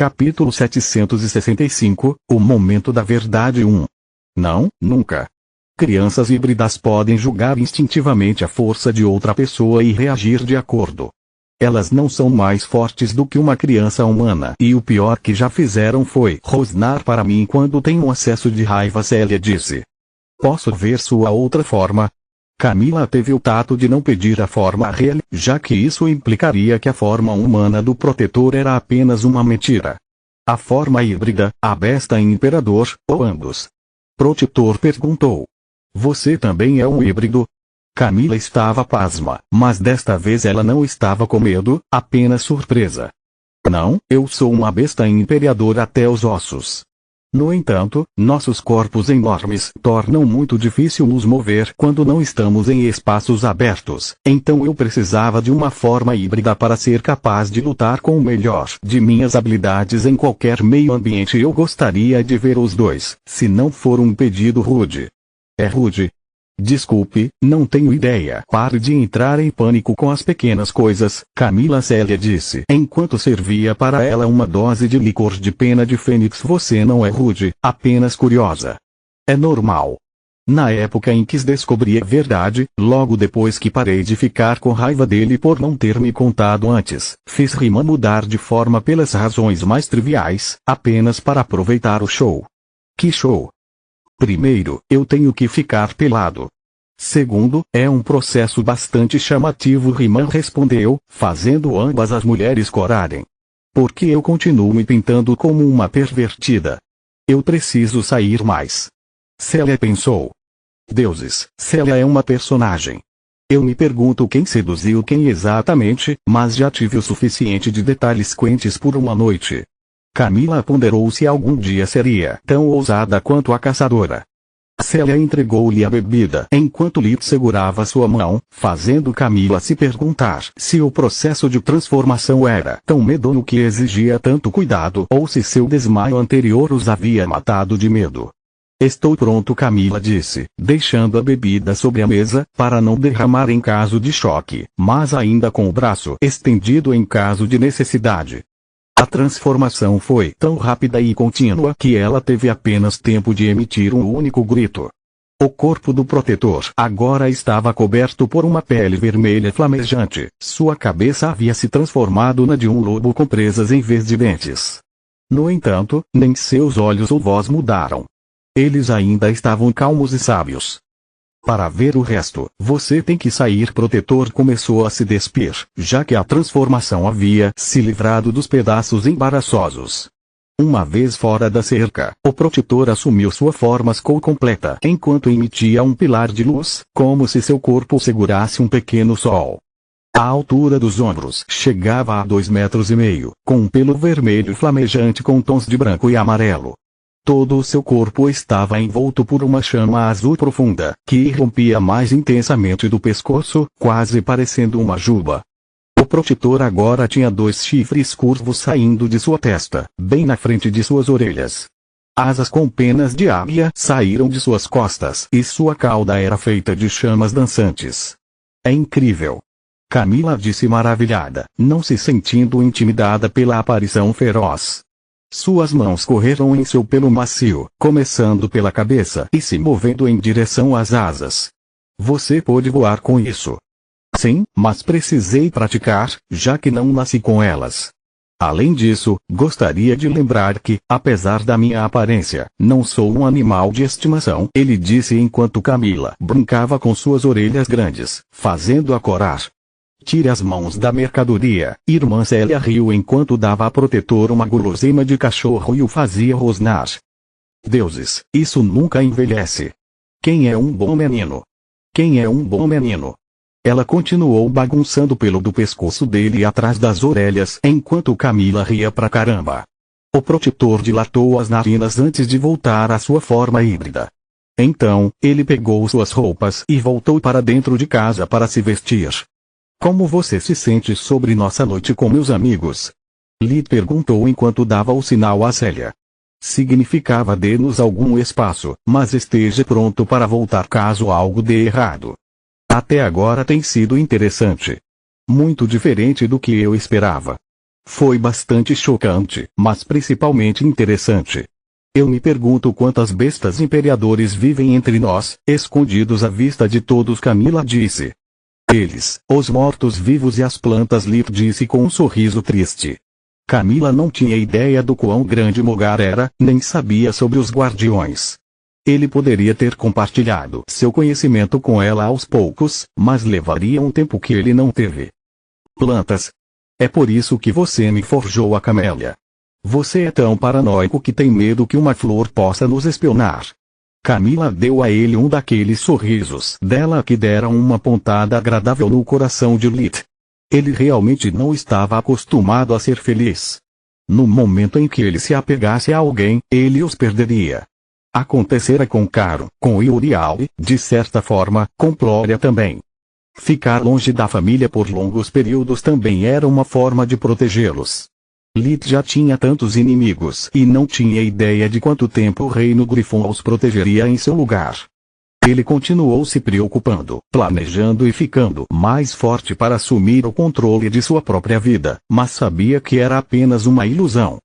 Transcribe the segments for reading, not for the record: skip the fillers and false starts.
Capítulo 765, O Momento da Verdade 1. Não, nunca. Crianças híbridas podem julgar instintivamente a força de outra pessoa e reagir de acordo. Elas não são mais fortes do que uma criança humana. E o pior que já fizeram foi rosnar para mim quando tenho um acesso de raiva. Célia disse. Posso ver sua outra forma? Camila teve o tato de não pedir a forma real, já que isso implicaria que a forma humana do protetor era apenas uma mentira. A forma híbrida, a besta imperador, ou ambos? Protetor perguntou. Você também é um híbrido? Camila estava pasma, mas desta vez ela não estava com medo, apenas surpresa. Não, eu sou uma besta imperador até os ossos. No entanto, nossos corpos enormes tornam muito difícil nos mover quando não estamos em espaços abertos, então eu precisava de uma forma híbrida para ser capaz de lutar com o melhor de minhas habilidades em qualquer meio ambiente. Eu gostaria de ver os dois, se não for um pedido rude. É rude? Desculpe, não tenho ideia. Pare de entrar em pânico com as pequenas coisas, Camila. Célia disse enquanto servia para ela uma dose de licor de pena de fênix. Você não é rude, apenas curiosa. É normal. Na época em que descobri a verdade, logo depois que parei de ficar com raiva dele por não ter me contado antes, fiz Rima mudar de forma pelas razões mais triviais, apenas para aproveitar o show. Que show? Primeiro, eu tenho que ficar pelado. Segundo, é um processo bastante chamativo. Rima respondeu, fazendo ambas as mulheres corarem. Porque eu continuo me pintando como uma pervertida. Eu preciso sair mais. Célia pensou. Deuses, Célia é uma personagem. Eu me pergunto quem seduziu quem exatamente, mas já tive o suficiente de detalhes quentes por uma noite. Camila ponderou se algum dia seria tão ousada quanto a caçadora. Célia entregou-lhe a bebida enquanto Lit segurava sua mão, fazendo Camila se perguntar se o processo de transformação era tão medonho que exigia tanto cuidado ou se seu desmaio anterior os havia matado de medo. Estou pronto, Camila disse, deixando a bebida sobre a mesa, para não derramar em caso de choque, mas ainda com o braço estendido em caso de necessidade. A transformação foi tão rápida e contínua que ela teve apenas tempo de emitir um único grito. O corpo do protetor agora estava coberto por uma pele vermelha flamejante, sua cabeça havia se transformado na de um lobo com presas em vez de dentes. No entanto, nem seus olhos ou voz mudaram. Eles ainda estavam calmos e sábios. Para ver o resto, você tem que sair. Protetor começou a se despir, já que a transformação havia se livrado dos pedaços embaraçosos. Uma vez fora da cerca, o protetor assumiu sua forma Skull completa enquanto emitia um pilar de luz, como se seu corpo segurasse um pequeno sol. A altura dos ombros chegava a 2,5 metros, com um pelo vermelho flamejante com tons de branco e amarelo. Todo o seu corpo estava envolto por uma chama azul profunda, que irrompia mais intensamente do pescoço, quase parecendo uma juba. O protetor agora tinha 2 chifres curvos saindo de sua testa, bem na frente de suas orelhas. Asas com penas de águia saíram de suas costas e sua cauda era feita de chamas dançantes. É incrível! Camila disse maravilhada, não se sentindo intimidada pela aparição feroz. Suas mãos correram em seu pelo macio, começando pela cabeça e se movendo em direção às asas. Você pôde voar com isso? Sim, mas precisei praticar, já que não nasci com elas. Além disso, gostaria de lembrar que, apesar da minha aparência, não sou um animal de estimação, ele disse enquanto Camila brincava com suas orelhas grandes, fazendo-a corar. Tire as mãos da mercadoria. Irmã Célia riu enquanto dava a protetor uma guloseima de cachorro e o fazia rosnar. Deuses, isso nunca envelhece. Quem é um bom menino? Quem é um bom menino? Ela continuou bagunçando o pelo do pescoço dele atrás das orelhas enquanto Camila ria pra caramba. O protetor dilatou as narinas antes de voltar à sua forma híbrida. Então, ele pegou suas roupas e voltou para dentro de casa para se vestir. Como você se sente sobre nossa noite com meus amigos? Lit perguntou enquanto dava o sinal a Célia. Significava dê-nos algum espaço, mas esteja pronto para voltar caso algo dê errado. Até agora tem sido interessante. Muito diferente do que eu esperava. Foi bastante chocante, mas principalmente interessante. Eu me pergunto quantas bestas imperadores vivem entre nós, escondidos à vista de todos, Camila disse. Eles, os mortos-vivos e as plantas, Lit disse com um sorriso triste. Camila não tinha ideia do quão grande Mogar era, nem sabia sobre os guardiões. Ele poderia ter compartilhado seu conhecimento com ela aos poucos, mas levaria um tempo que ele não teve. Plantas. É por isso que você me forjou a camélia. Você é tão paranoico que tem medo que uma flor possa nos espionar. Camila deu a ele um daqueles sorrisos dela que deram uma pontada agradável no coração de Lit. Ele realmente não estava acostumado a ser feliz. No momento em que ele se apegasse a alguém, ele os perderia. Acontecera com Caro, com Uriel e, de certa forma, com Glória também. Ficar longe da família por longos períodos também era uma forma de protegê-los. Lit já tinha tantos inimigos e não tinha ideia de quanto tempo o Reino Griffon os protegeria em seu lugar. Ele continuou se preocupando, planejando e ficando mais forte para assumir o controle de sua própria vida, mas sabia que era apenas uma ilusão.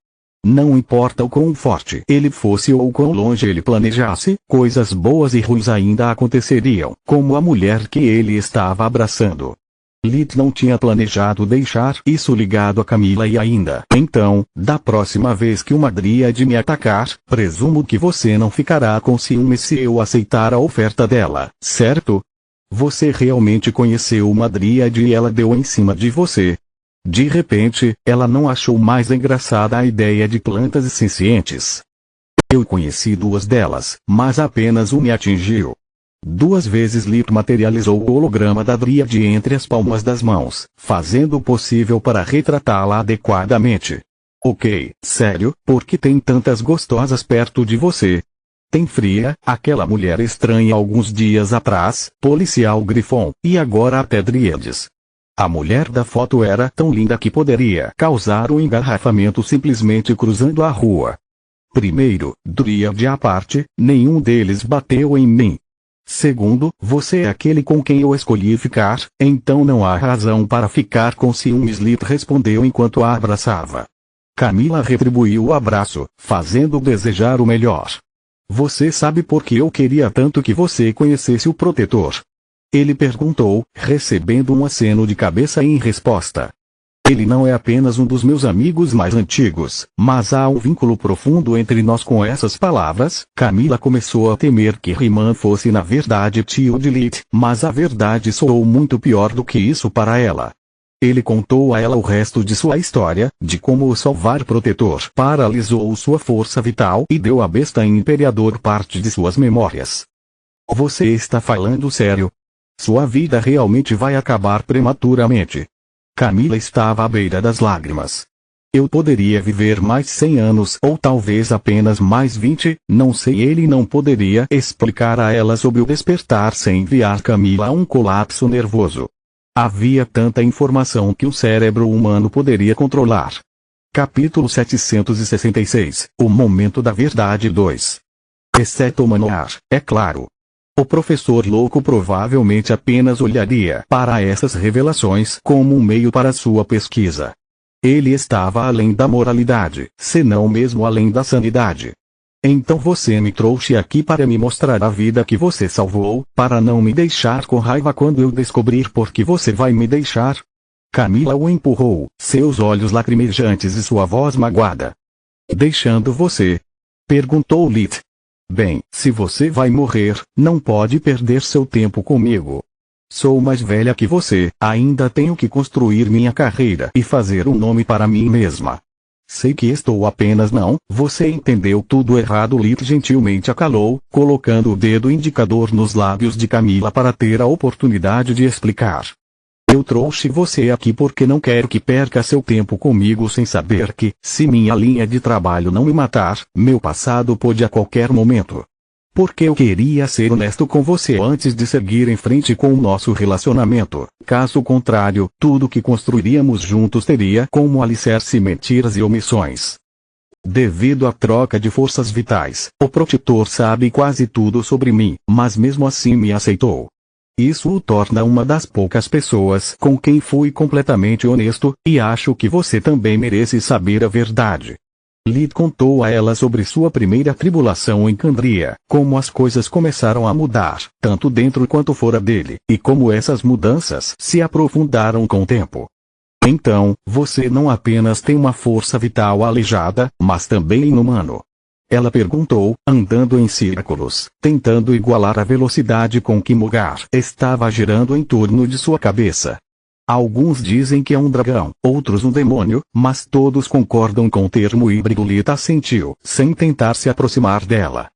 Não importa o quão forte ele fosse ou quão longe ele planejasse, coisas boas e ruins ainda aconteceriam, como a mulher que ele estava abraçando. Lit não tinha planejado deixar isso ligado a Camila e ainda. Então, da próxima vez que uma dríade me atacar, presumo que você não ficará com ciúmes se eu aceitar a oferta dela, certo? Você realmente conheceu uma dríade e ela deu em cima de você. De repente, ela não achou mais engraçada a ideia de plantas sencientes. Eu conheci duas delas, mas apenas uma me atingiu. 2 vezes Lit materializou o holograma da dríade entre as palmas das mãos, fazendo o possível para retratá-la adequadamente. Ok, sério, por que tem tantas gostosas perto de você? Tem Fria, aquela mulher estranha alguns dias atrás, policial Griffon, e agora até dríades. A mulher da foto era tão linda que poderia causar um engarrafamento simplesmente cruzando a rua. Primeiro, dríade à parte, nenhum deles bateu em mim. Segundo, você é aquele com quem eu escolhi ficar, então não há razão para ficar com ciúmes, Lit respondeu enquanto a abraçava. Camila retribuiu o abraço, fazendo desejar o melhor. Você sabe por que eu queria tanto que você conhecesse o protetor? Ele perguntou, recebendo um aceno de cabeça em resposta. Ele não é apenas um dos meus amigos mais antigos, mas há um vínculo profundo entre nós. Com essas palavras, Camila começou a temer que Riemann fosse na verdade tio de Lit, mas a verdade soou muito pior do que isso para ela. Ele contou a ela o resto de sua história, de como o Salvar Protetor paralisou sua força vital e deu à besta imperador parte de suas memórias. Você está falando sério? Sua vida realmente vai acabar prematuramente. Camila estava à beira das lágrimas. Eu poderia viver mais 100 anos ou talvez apenas mais 20, não sei. Ele não poderia explicar a ela sobre o despertar sem enviar Camila a um colapso nervoso. Havia tanta informação que o cérebro humano poderia controlar. Capítulo 766, O Momento da Verdade 2. Exceto Manoar, é claro. O professor louco provavelmente apenas olharia para essas revelações como um meio para sua pesquisa. Ele estava além da moralidade, se não mesmo além da sanidade. Então você me trouxe aqui para me mostrar a vida que você salvou, para não me deixar com raiva quando eu descobrir por que você vai me deixar? Camila o empurrou, seus olhos lacrimejantes e sua voz magoada. Deixando você? Perguntou Lit. Bem, se você vai morrer, não pode perder seu tempo comigo. Sou mais velha que você, ainda tenho que construir minha carreira e fazer um nome para mim mesma. Sei que estou apenas não, você entendeu tudo errado. Lit gentilmente a calou, colocando o dedo indicador nos lábios de Camila para ter a oportunidade de explicar. Eu trouxe você aqui porque não quero que perca seu tempo comigo sem saber que, se minha linha de trabalho não me matar, meu passado pode a qualquer momento. Porque eu queria ser honesto com você antes de seguir em frente com o nosso relacionamento. Caso contrário, tudo que construiríamos juntos teria como alicerce mentiras e omissões. Devido à troca de forças vitais, o protetor sabe quase tudo sobre mim, mas mesmo assim me aceitou. Isso o torna uma das poucas pessoas com quem fui completamente honesto, e acho que você também merece saber a verdade. Lid contou a ela sobre sua primeira tribulação em Candria, como as coisas começaram a mudar, tanto dentro quanto fora dele, e como essas mudanças se aprofundaram com o tempo. Então, você não apenas tem uma força vital aleijada, mas também inumano. Ela perguntou, andando em círculos, tentando igualar a velocidade com que Mogar estava girando em torno de sua cabeça. Alguns dizem que é um dragão, outros um demônio, mas todos concordam com o termo híbrido. Lita assentiu, sem tentar se aproximar dela.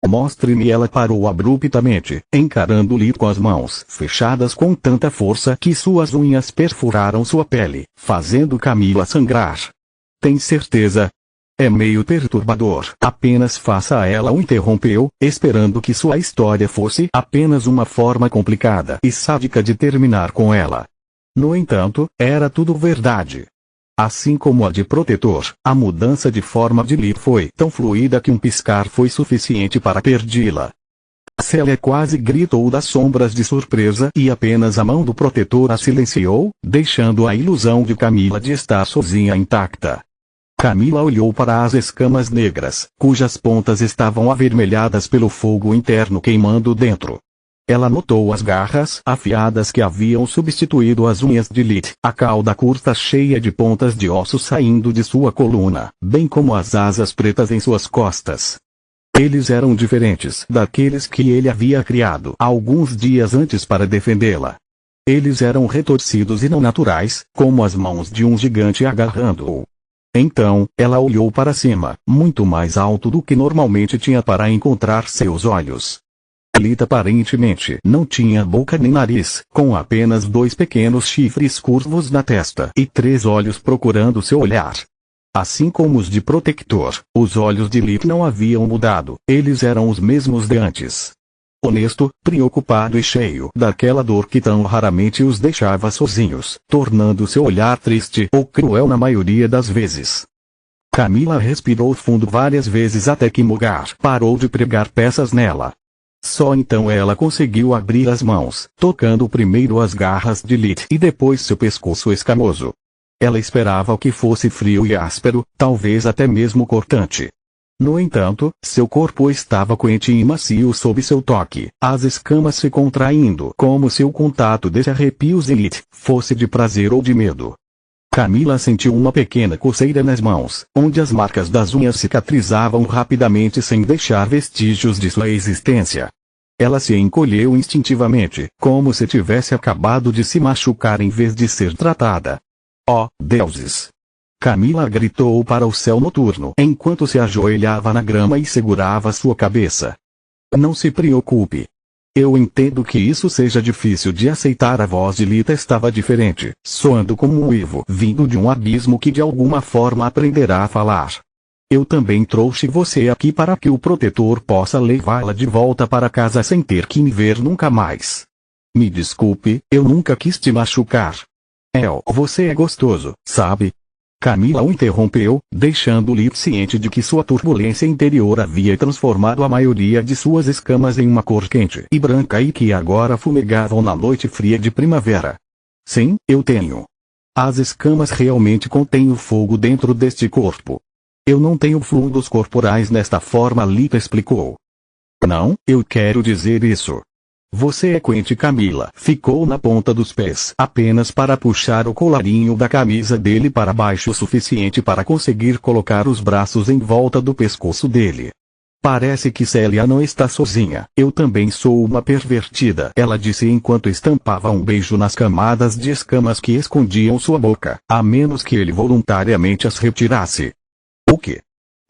Mostre-me. Ela parou abruptamente, encarando-lhe com as mãos fechadas com tanta força que suas unhas perfuraram sua pele, fazendo Camila sangrar. Tem certeza? É meio perturbador. Apenas faça a ela. O interrompeu, esperando que sua história fosse apenas uma forma complicada e sádica de terminar com ela. No entanto, era tudo verdade. Assim como a de protetor, a mudança de forma de Lid foi tão fluida que um piscar foi suficiente para perdê-la. Célia quase gritou das sombras de surpresa e apenas a mão do protetor a silenciou, deixando a ilusão de Camila de estar sozinha intacta. Camila olhou para as escamas negras, cujas pontas estavam avermelhadas pelo fogo interno queimando dentro. Ela notou as garras afiadas que haviam substituído as unhas de Lid, a cauda curta cheia de pontas de osso saindo de sua coluna, bem como as asas pretas em suas costas. Eles eram diferentes daqueles que ele havia criado alguns dias antes para defendê-la. Eles eram retorcidos e não naturais, como as mãos de um gigante agarrando-o. Então, ela olhou para cima, muito mais alto do que normalmente tinha para encontrar seus olhos. Lita aparentemente não tinha boca nem nariz, com apenas 2 pequenos chifres curvos na testa e 3 olhos procurando seu olhar. Assim como os de Protector, os olhos de Lita não haviam mudado, eles eram os mesmos de antes. Honesto, preocupado e cheio daquela dor que tão raramente os deixava sozinhos, tornando seu olhar triste ou cruel na maioria das vezes. Camila respirou fundo várias vezes até que Mogar parou de pregar peças nela. Só então ela conseguiu abrir as mãos, tocando primeiro as garras de Lid e depois seu pescoço escamoso. Ela esperava que fosse frio e áspero, talvez até mesmo cortante. No entanto, seu corpo estava quente e macio sob seu toque, as escamas se contraindo como se o contato desses arrepios de Lid fosse de prazer ou de medo. Camila sentiu uma pequena coceira nas mãos, onde as marcas das unhas cicatrizavam rapidamente sem deixar vestígios de sua existência. Ela se encolheu instintivamente, como se tivesse acabado de se machucar em vez de ser tratada. Oh, deuses! Camila gritou para o céu noturno enquanto se ajoelhava na grama e segurava sua cabeça. Não se preocupe. Eu entendo que isso seja difícil de aceitar. A voz de Lita estava diferente, soando como um uivo vindo de um abismo que de alguma forma aprenderá a falar. Eu também trouxe você aqui para que o protetor possa levá-la de volta para casa sem ter que me ver nunca mais. Me desculpe, eu nunca quis te machucar. Você é gostoso, sabe? Camila o interrompeu, deixando-lhe ciente de que sua turbulência interior havia transformado a maioria de suas escamas em uma cor quente e branca e que agora fumegavam na noite fria de primavera. Sim, eu tenho. As escamas realmente contêm o fogo dentro deste corpo. Eu não tenho fluidos corporais nesta forma, Lita explicou. Não, eu quero dizer isso. Você é quente. Camila ficou na ponta dos pés apenas para puxar o colarinho da camisa dele para baixo o suficiente para conseguir colocar os braços em volta do pescoço dele. Parece que Célia não está sozinha. Eu também sou uma pervertida, ela disse enquanto estampava um beijo nas camadas de escamas que escondiam sua boca, a menos que ele voluntariamente as retirasse. O quê?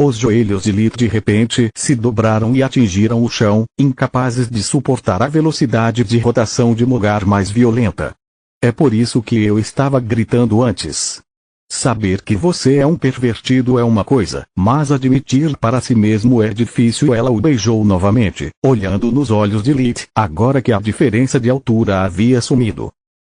Os joelhos de Lita de repente se dobraram e atingiram o chão, incapazes de suportar a velocidade de rotação de Mogar mais violenta. É por isso que eu estava gritando antes. Saber que você é um pervertido é uma coisa, mas admitir para si mesmo é difícil. Ela o beijou novamente, olhando nos olhos de Lita, agora que a diferença de altura havia sumido.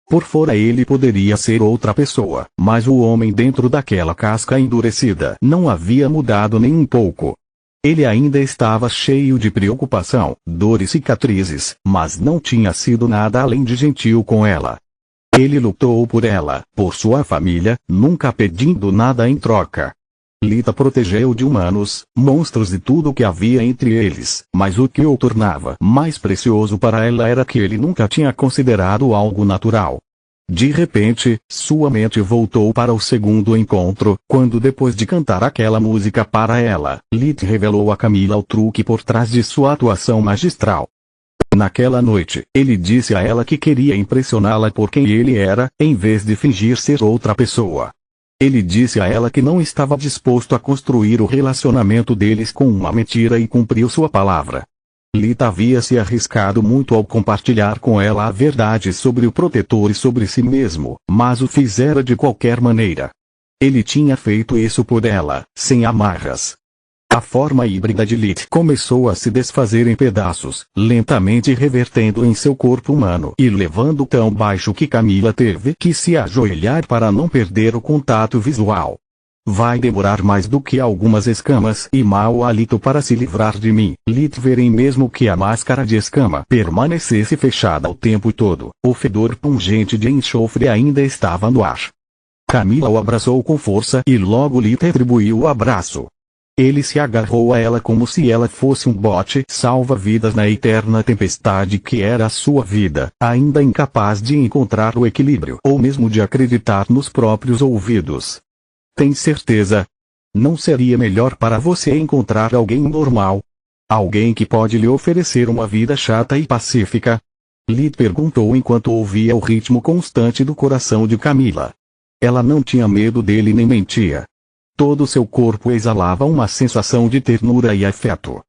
Por fora ele poderia ser outra pessoa, mas o homem dentro daquela casca endurecida não havia mudado nem um pouco. Ele ainda estava cheio de preocupação, dor e cicatrizes, mas não tinha sido nada além de gentil com ela. Ele lutou por ela, por sua família, nunca pedindo nada em troca. Lita protegeu de humanos, monstros e tudo o que havia entre eles, mas o que o tornava mais precioso para ela era que ele nunca tinha considerado algo natural. De repente, sua mente voltou para o segundo encontro, quando depois de cantar aquela música para ela, Lita revelou a Camila o truque por trás de sua atuação magistral. Naquela noite, ele disse a ela que queria impressioná-la por quem ele era, em vez de fingir ser outra pessoa. Ele disse a ela que não estava disposto a construir o relacionamento deles com uma mentira e cumpriu sua palavra. Lita havia se arriscado muito ao compartilhar com ela a verdade sobre o protetor e sobre si mesmo, mas o fizera de qualquer maneira. Ele tinha feito isso por ela, sem amarras. A forma híbrida de Lita começou a se desfazer em pedaços, lentamente revertendo em seu corpo humano e levando tão baixo que Camila teve que se ajoelhar para não perder o contato visual. Vai demorar mais do que algumas escamas e mau hálito para se livrar de mim, Lita verem mesmo que a máscara de escama permanecesse fechada o tempo todo, o fedor pungente de enxofre ainda estava no ar. Camila o abraçou com força e logo Lita retribuiu o abraço. Ele se agarrou a ela como se ela fosse um bote salva-vidas na eterna tempestade que era a sua vida, ainda incapaz de encontrar o equilíbrio ou mesmo de acreditar nos próprios ouvidos. Tem certeza? Não seria melhor para você encontrar alguém normal? Alguém que pode lhe oferecer uma vida chata e pacífica? Lita perguntou enquanto ouvia o ritmo constante do coração de Camila. Ela não tinha medo dele nem mentia. Todo seu corpo exalava uma sensação de ternura e afeto.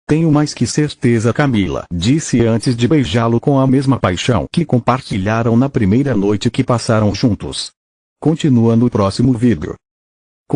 Tenho mais que certeza, Camila disse antes de beijá-lo com a mesma paixão que compartilharam na primeira noite que passaram juntos. Continua no próximo vídeo.